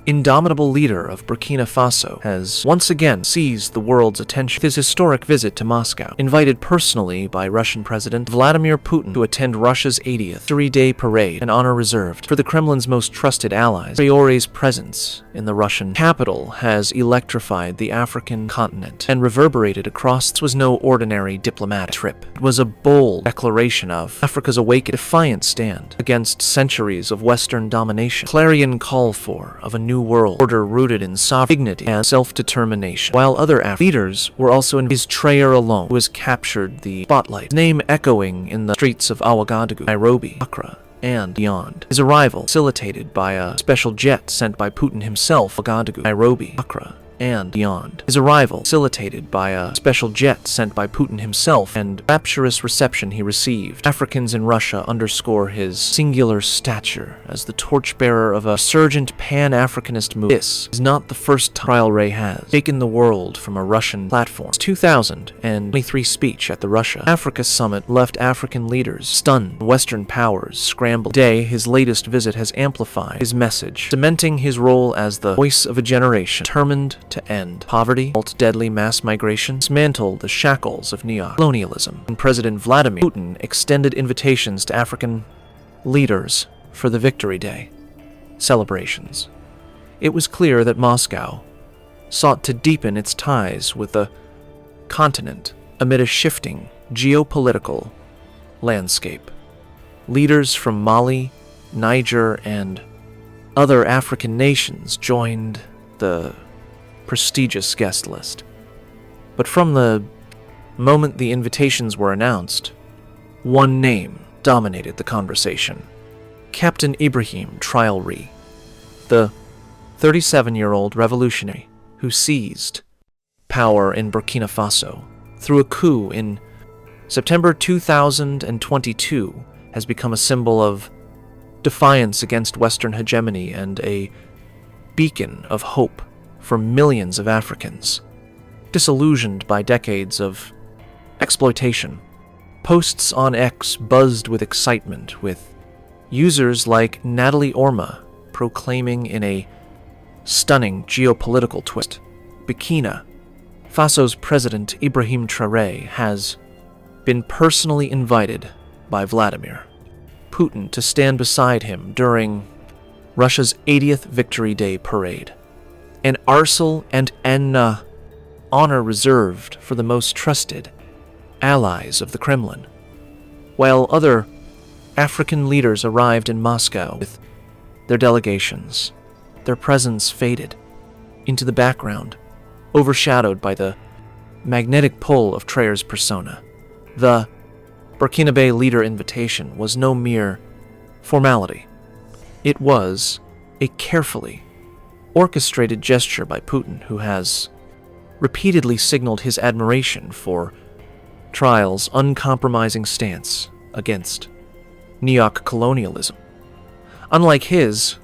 indomitable leader of Burkina Faso, has once again seized the world's attention with his historic visit to Moscow. Invited personally by Russian President Vladimir Putin to attend Russia's 80th Victory Day parade, an honor reserved for the Kremlin's most trusted allies, Traoré's presence in the Russian capital has electrified the African continent and reverberated across. This was no ordinary diplomatic trip. It was a bold declaration of Africa's awake defiant stand against centuries of Western domination, clarion call for of a new world order rooted in sovereignty and self-determination. While other African leaders were also in his Traoré alone, who has captured the spotlight, his name echoing in the streets of Ouagadougou, Nairobi, Accra, and beyond. His arrival facilitated by a special jet sent by Putin himself, Ouagadougou, Nairobi, Accra, and beyond. His arrival facilitated by a special jet sent by Putin himself, and rapturous reception he received. Africans in Russia underscore his singular stature as the torchbearer of a resurgent pan-Africanist movement. This is not the first time Traoré has taken the world from a Russian platform. His 2023 speech at the Russia-Africa Summit left African leaders stunned. Western powers scrambled. Today, his latest visit has amplified his message, cementing his role as the voice of a generation determined to end poverty, halt deadly mass migration, dismantle the shackles of neo-colonialism. And President Vladimir Putin extended invitations to African leaders for the Victory Day celebrations. It was clear that Moscow sought to deepen its ties with the continent amid a shifting geopolitical landscape. Leaders from Mali, Niger, and other African nations joined the prestigious guest list. But from the moment the invitations were announced, one name dominated the conversation: Captain Ibrahim Traoré, the 37-year-old revolutionary who seized power in Burkina Faso through a coup in September 2022, has become a symbol of defiance against Western hegemony and a beacon of hope for millions of Africans, disillusioned by decades of exploitation. Posts on X buzzed with excitement, with users like Natalie Orma proclaiming in a stunning geopolitical twist, Burkina Faso's President Ibrahim Traoré has been personally invited by Vladimir Putin to stand beside him during Russia's 80th Victory Day parade, an arsal and an honor reserved for the most trusted allies of the Kremlin. While other African leaders arrived in Moscow with their delegations, their presence faded into the background, overshadowed by the magnetic pull of Traoré's persona. The Burkinabe leader invitation was no mere formality. It was a carefully orchestrated gesture by Putin, who has repeatedly signaled his admiration for Traoré's uncompromising stance against neo-colonialism. Unlike his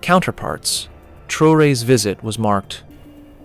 counterparts, Traoré's visit was marked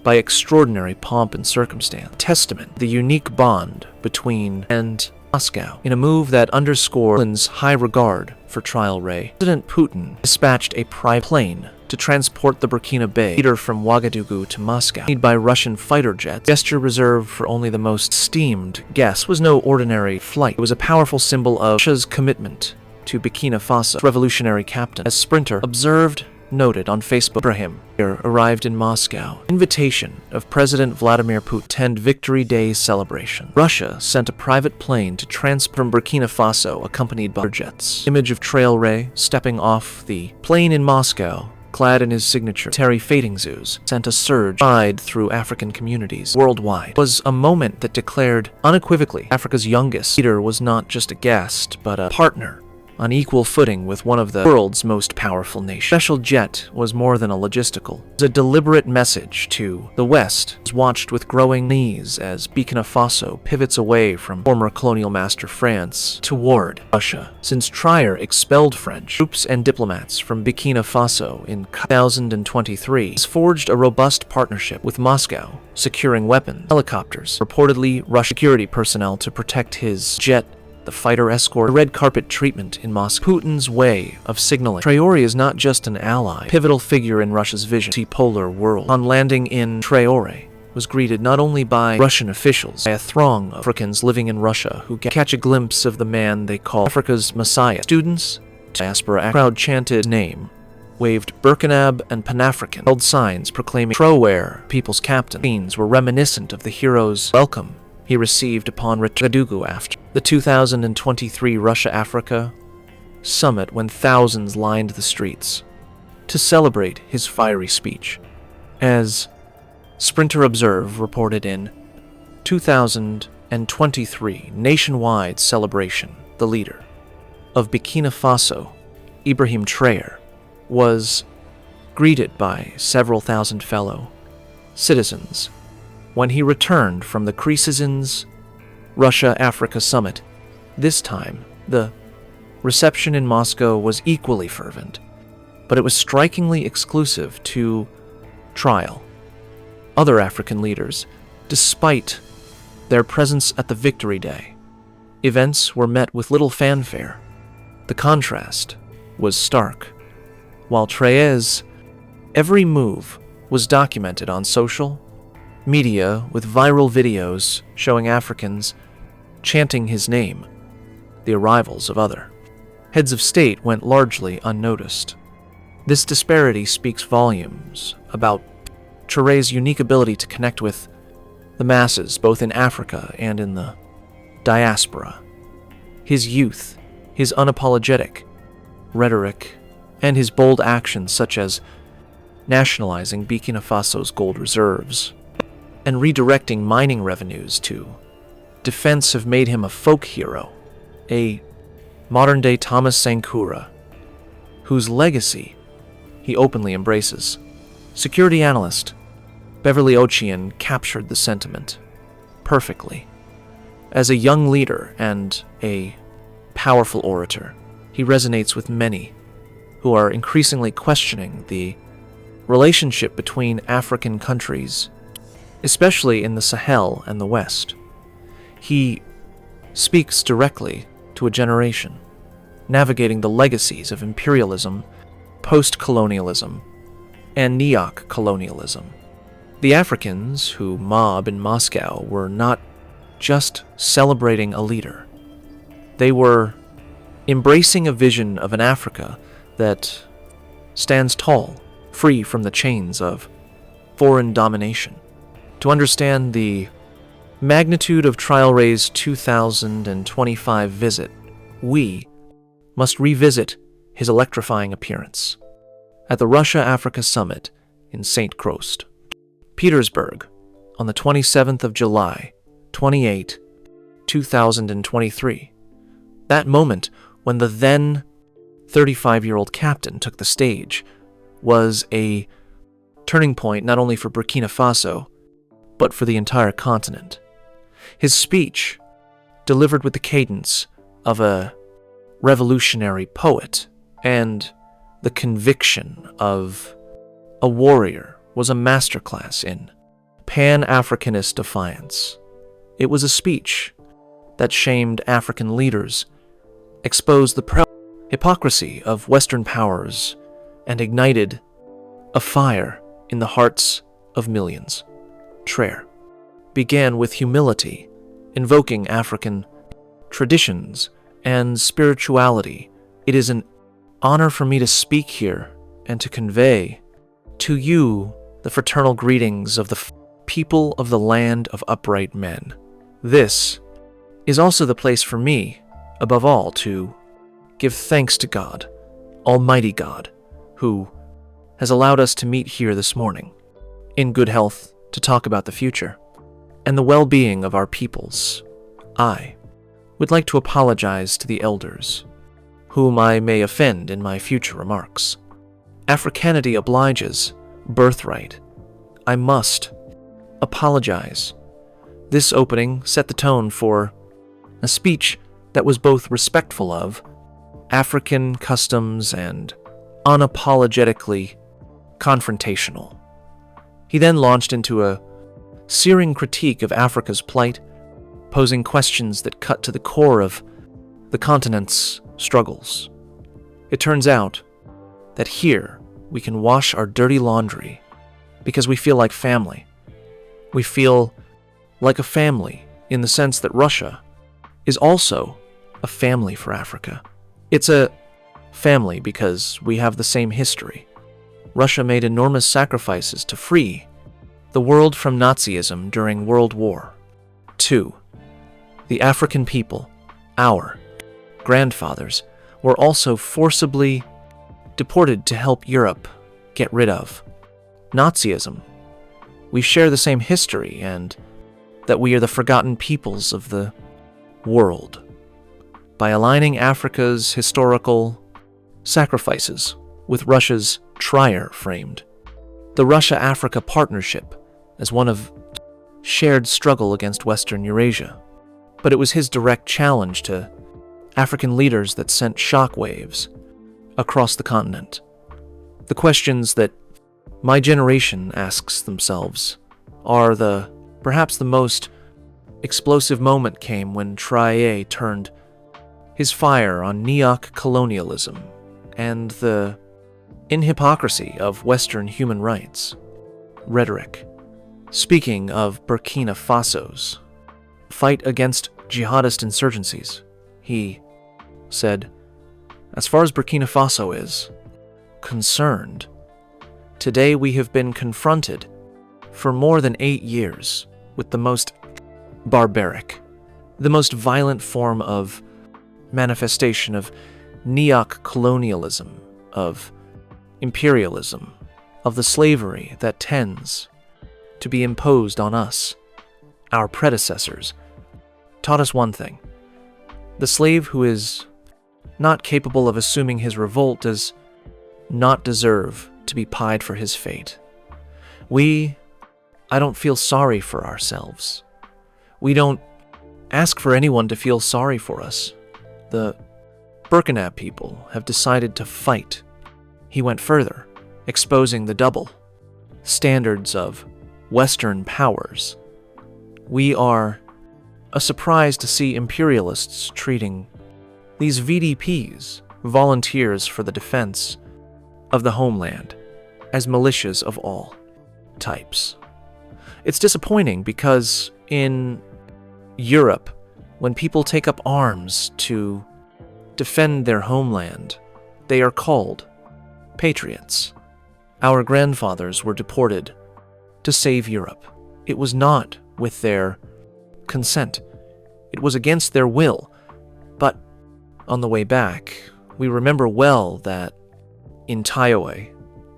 by extraordinary pomp and circumstance, testament to the unique bond between and Moscow. In a move that underscored Kremlin's high regard for Traoré, President Putin dispatched a private plane to transport the Burkinabe leader from Ouagadougou to Moscow, made by Russian fighter jets. Gesture reserved for only the most esteemed guests was no ordinary flight. It was a powerful symbol of Russia's commitment to Burkina Faso. Revolutionary captain, as Sprinter observed, noted on Facebook, Ibrahim arrived in Moscow. Invitation of President Vladimir Putin to attend Victory Day celebration. Russia sent a private plane to transport from Burkina Faso, accompanied by jets. Image of Traoré stepping off the plane in Moscow, clad in his signature military fading zoos, sent a surge through African communities worldwide. It was a moment that declared unequivocally Africa's youngest leader was not just a guest, but a partner on equal footing with one of the world's most powerful nations. Special jet was more than a logistical. It was a deliberate message to the West. It was watched with growing unease as Burkina Faso pivots away from former colonial master France toward Russia. Since Traoré expelled French troops and diplomats from Burkina Faso in 2023, has forged a robust partnership with Moscow, securing weapons, helicopters, reportedly Russian security personnel to protect his jet the fighter escort, the red carpet treatment in Moscow. Putin's way of signaling Traoré is not just an ally, pivotal figure in Russia's vision, multipolar world. On landing in Traoré, was greeted not only by Russian officials, by a throng of Africans living in Russia who catch a glimpse of the man they call Africa's Messiah. Students, diaspora crowd chanted his name, waved Burkina and Pan-African, held signs proclaiming Traoré, people's captain. Scenes were reminiscent of the hero's welcome he received upon return after the 2023 Russia-Africa summit, when thousands lined the streets to celebrate his fiery speech. As Sprinter Observe reported in 2023 nationwide celebration, the leader of Burkina Faso, Ibrahim Traoré, was greeted by several thousand fellow citizens when he returned from the Krisezin's Russia-Africa summit. This time, the reception in Moscow was equally fervent, but it was strikingly exclusive to trial. Other African leaders, despite their presence at the Victory Day, events were met with little fanfare. The contrast was stark. While Traoré's every move was documented on social media with viral videos showing Africans chanting his name, the arrivals of other heads of state went largely unnoticed. This disparity speaks volumes about Traoré's unique ability to connect with the masses, both in Africa and in the diaspora. His youth, his unapologetic rhetoric, and his bold actions such as nationalizing Burkina Faso's gold reserves and redirecting mining revenues to defense have made him a folk hero, a modern-day Thomas Sankara, whose legacy he openly embraces. Security analyst Beverly Ochian captured the sentiment perfectly. As a young leader and a powerful orator, he resonates with many who are increasingly questioning the relationship between African countries, especially in the Sahel and the West. He speaks directly to a generation, navigating the legacies of imperialism, post-colonialism, and neo-colonialism. The Africans who mob in Moscow were not just celebrating a leader. They were embracing a vision of an Africa that stands tall, free from the chains of foreign domination. To understand the magnitude of Traoré's 2025 visit, we must revisit his electrifying appearance at the Russia-Africa Summit in St. Crost, Petersburg, on the 27th of July, 2023. That moment when the then 35-year-old captain took the stage was a turning point not only for Burkina Faso, but for the entire continent. His speech, delivered with the cadence of a revolutionary poet and the conviction of a warrior, was a masterclass in Pan-Africanist defiance. It was a speech that shamed African leaders, exposed the hypocrisy of Western powers, and ignited a fire in the hearts of millions. Traoré began with humility, invoking African traditions and spirituality. It is an honor for me to speak here and to convey to you the fraternal greetings of the people of the land of upright men. This is also the place for me, above all, to give thanks to God, Almighty God, who has allowed us to meet here this morning, in good health, to talk about the future and the well-being of our peoples. I would like to apologize to the elders, whom I may offend in my future remarks. Africanity obliges, birthright. I must apologize. This opening set the tone for a speech that was both respectful of African customs and unapologetically confrontational. He then launched into a searing critique of Africa's plight, posing questions that cut to the core of the continent's struggles. It turns out that here we can wash our dirty laundry because we feel like family. We feel like a family in the sense that Russia is also a family for Africa. It's a family because we have the same history. Russia made enormous sacrifices to free the world from Nazism during World War II. The African people, our grandfathers, were also forcibly deported to help Europe get rid of Nazism. We share the same history, and that we are the forgotten peoples of the world. By aligning Africa's historical sacrifices with Russia's Trier-framed the Russia-Africa Partnership as one of shared struggle against Western Eurasia. But it was his direct challenge to African leaders that sent shockwaves across the continent. The questions that my generation asks themselves are perhaps the most explosive moment came when Traoré turned his fire on neo-colonialism and the hypocrisy of Western human rights rhetoric. Speaking of Burkina Faso's fight against jihadist insurgencies, he said, "As far as Burkina Faso is concerned, today we have been confronted for more than 8 years with the most barbaric, the most violent form of manifestation of neo-colonialism, of imperialism, of the slavery that tends to be imposed on us. Our predecessors taught us one thing: the slave who is not capable of assuming his revolt does not deserve to be pied for his fate. I don't feel sorry for ourselves. We don't ask for anyone to feel sorry for us. The Burkina people have decided to fight." He went further, exposing the double standards of Western powers. "We are surprised to see imperialists treating these VDPs, volunteers for the defense of the homeland, as militias of all types. It's disappointing because in Europe, when people take up arms to defend their homeland, they are called patriots. Our grandfathers were deported to save Europe. It was not with their consent. It was against their will. But on the way back, we remember well that in Taiohae,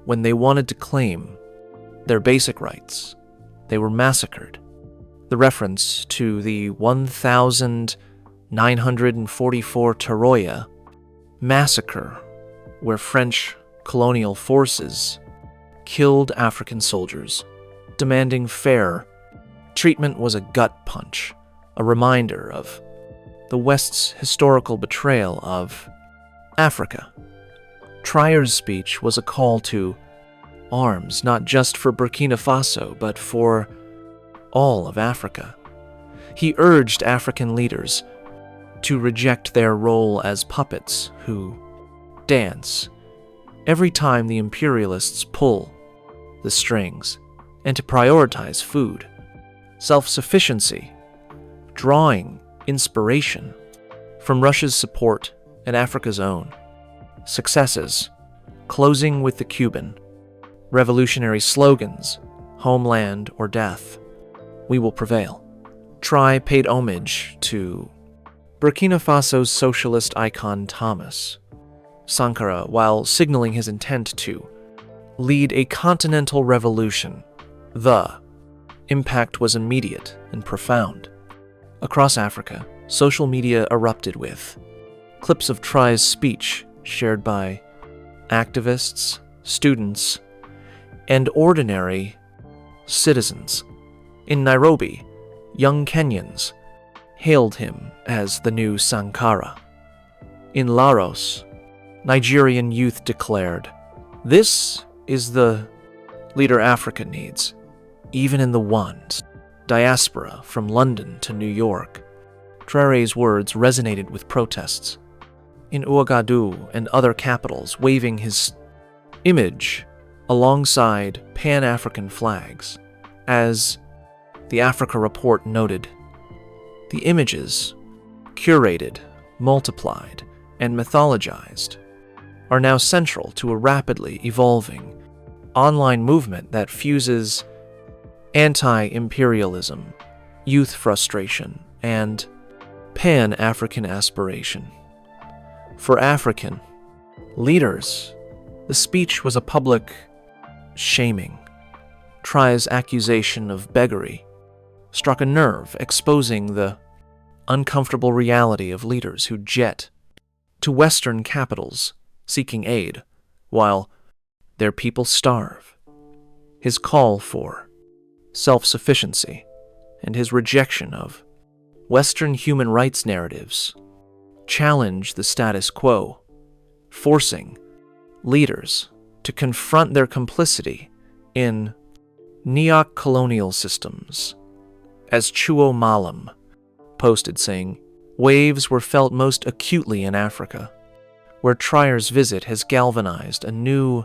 when they wanted to claim their basic rights, they were massacred. The reference to the 1944 Traoré massacre, where French colonial forces killed African soldiers, demanding fair treatment, was a gut punch, a reminder of the West's historical betrayal of Africa. Trier's speech was a call to arms, not just for Burkina Faso, but for all of Africa. He urged African leaders to reject their role as puppets who dance every time the imperialists pull the strings, and to prioritize food, self-sufficiency, drawing inspiration from Russia's support and Africa's own successes, closing with the Cuban revolutionary slogans, "Homeland or death, we will prevail." Traoré paid homage to Burkina Faso's socialist icon Thomas Sankara while signaling his intent to lead a continental revolution. The impact was immediate and profound. Across Africa, social media erupted with clips of Traoré's speech shared by activists, students, and ordinary citizens. In Nairobi, young Kenyans hailed him as the new Sankara. In Laos, Nigerian youth declared, "This is the leader Africa needs." Even in the ones diaspora from London to New York, Traoré's words resonated with protests in Ouagadougou and other capitals, waving his image alongside Pan-African flags. As the Africa Report noted, the images, curated, multiplied, and mythologized, are now central to a rapidly evolving online movement that fuses anti-imperialism, youth frustration, and Pan-African aspiration. For African leaders, the speech was a public shaming. Traoré's accusation of beggary struck a nerve, exposing the uncomfortable reality of leaders who jet to Western capitals seeking aid, while their people starve. His call for self-sufficiency and his rejection of Western human rights narratives challenge the status quo, forcing leaders to confront their complicity in neo-colonial systems. As Chuo Malam posted, saying, "Waves were felt most acutely in Africa, where Traoré's visit has galvanized a new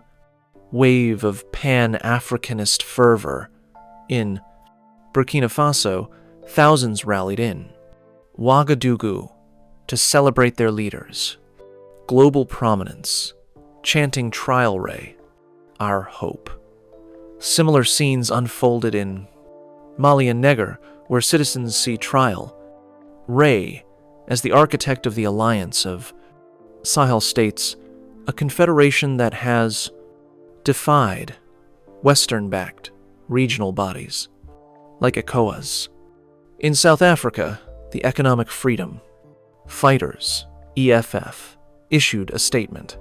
wave of Pan-Africanist fervor. In Burkina Faso, thousands rallied in Ouagadougou to celebrate their leaders' global prominence, chanting Traoré, our hope." Similar scenes unfolded in Mali and Niger, where citizens see Traoré as the architect of the alliance of Sahel states, a confederation that has defied Western-backed regional bodies like ECOWAS. In South Africa, the Economic Freedom Fighters, EFF, issued a statement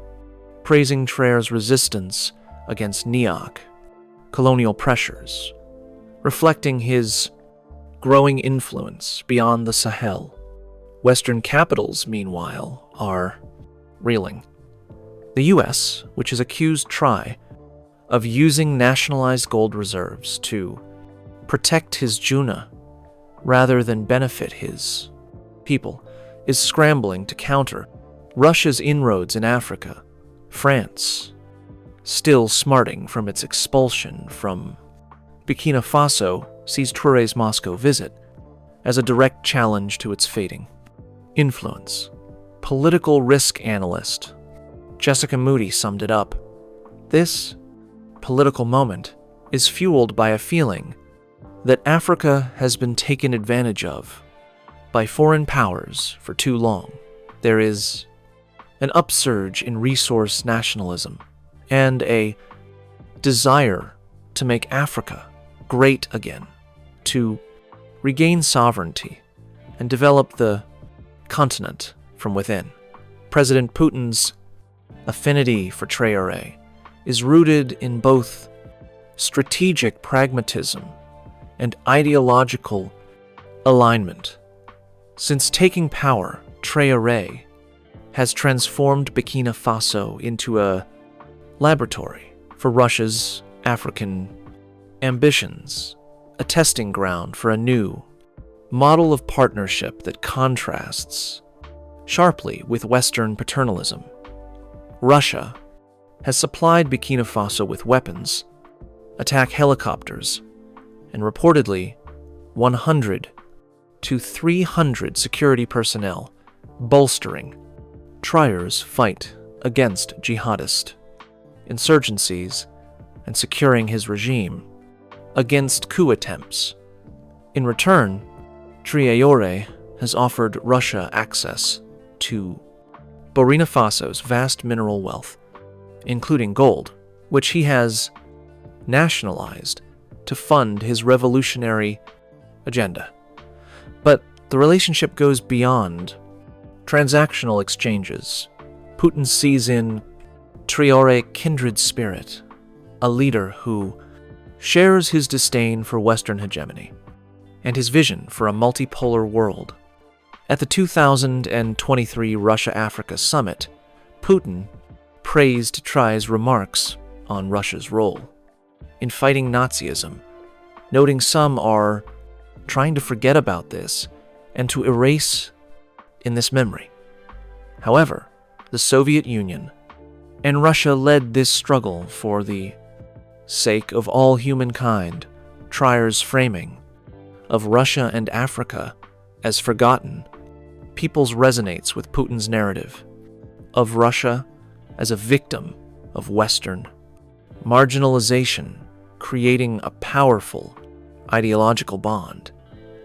praising Traoré's resistance against neo-colonial pressures, reflecting his growing influence beyond the Sahel. Western capitals, meanwhile, are reeling. The U.S., which has accused Traoré of using nationalized gold reserves to protect his Juna rather than benefit his people, is scrambling to counter Russia's inroads in Africa. France, still smarting from its expulsion from Burkina Faso, sees Traoré's Moscow visit as a direct challenge to its fading influence. Political risk analyst Jessica Moody summed it up. This political moment is fueled by a feeling that Africa has been taken advantage of by foreign powers for too long. There is an upsurge in resource nationalism and a desire to make Africa great again, to regain sovereignty and develop the continent from within. President Putin's affinity for Traoré is rooted in both strategic pragmatism and ideological alignment. Since taking power, Traoré has transformed Burkina Faso into a laboratory for Russia's African ambitions, a testing ground for a new model of partnership that contrasts sharply with Western paternalism. Russia has supplied Burkina Faso with weapons, attack helicopters, and reportedly 100 to 300 security personnel, bolstering Traoré's fight against jihadist insurgencies and securing his regime against coup attempts. In return, Traoré has offered Russia access to Burkina Faso's vast mineral wealth, including gold, which he has nationalized to fund his revolutionary agenda. But the relationship goes beyond transactional exchanges. Putin sees in Traoré kindred spirit, a leader who shares his disdain for Western hegemony and his vision for a multipolar world. At the 2023 Russia-Africa Summit, Putin praised Traoré's remarks on Russia's role in fighting Nazism, noting some are trying to forget about this and to erase in this memory. However, the Soviet Union and Russia led this struggle for the sake of all humankind. Traoré's framing of Russia and Africa as forgotten peoples resonates with Putin's narrative of Russia as a victim of Western marginalization, creating a powerful ideological bond.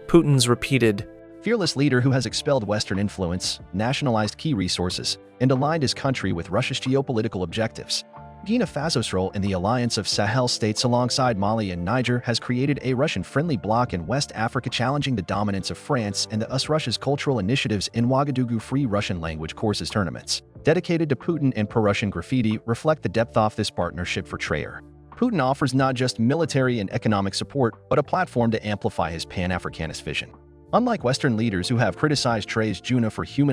Putin's repeated fearless leader who has expelled Western influence, nationalized key resources, and aligned his country with Russia's geopolitical objectives. Burkina Faso's role in the alliance of Sahel states alongside Mali and Niger has created a Russian-friendly bloc in West Africa, challenging the dominance of France and the Russia's cultural initiatives in Ouagadougou. Free Russian language courses tournaments dedicated to Putin and pro-Russian graffiti reflect the depth of this partnership for Traoré. Putin offers not just military and economic support, but a platform to amplify his Pan-Africanist vision. Unlike Western leaders who have criticized Traoré's Juna for human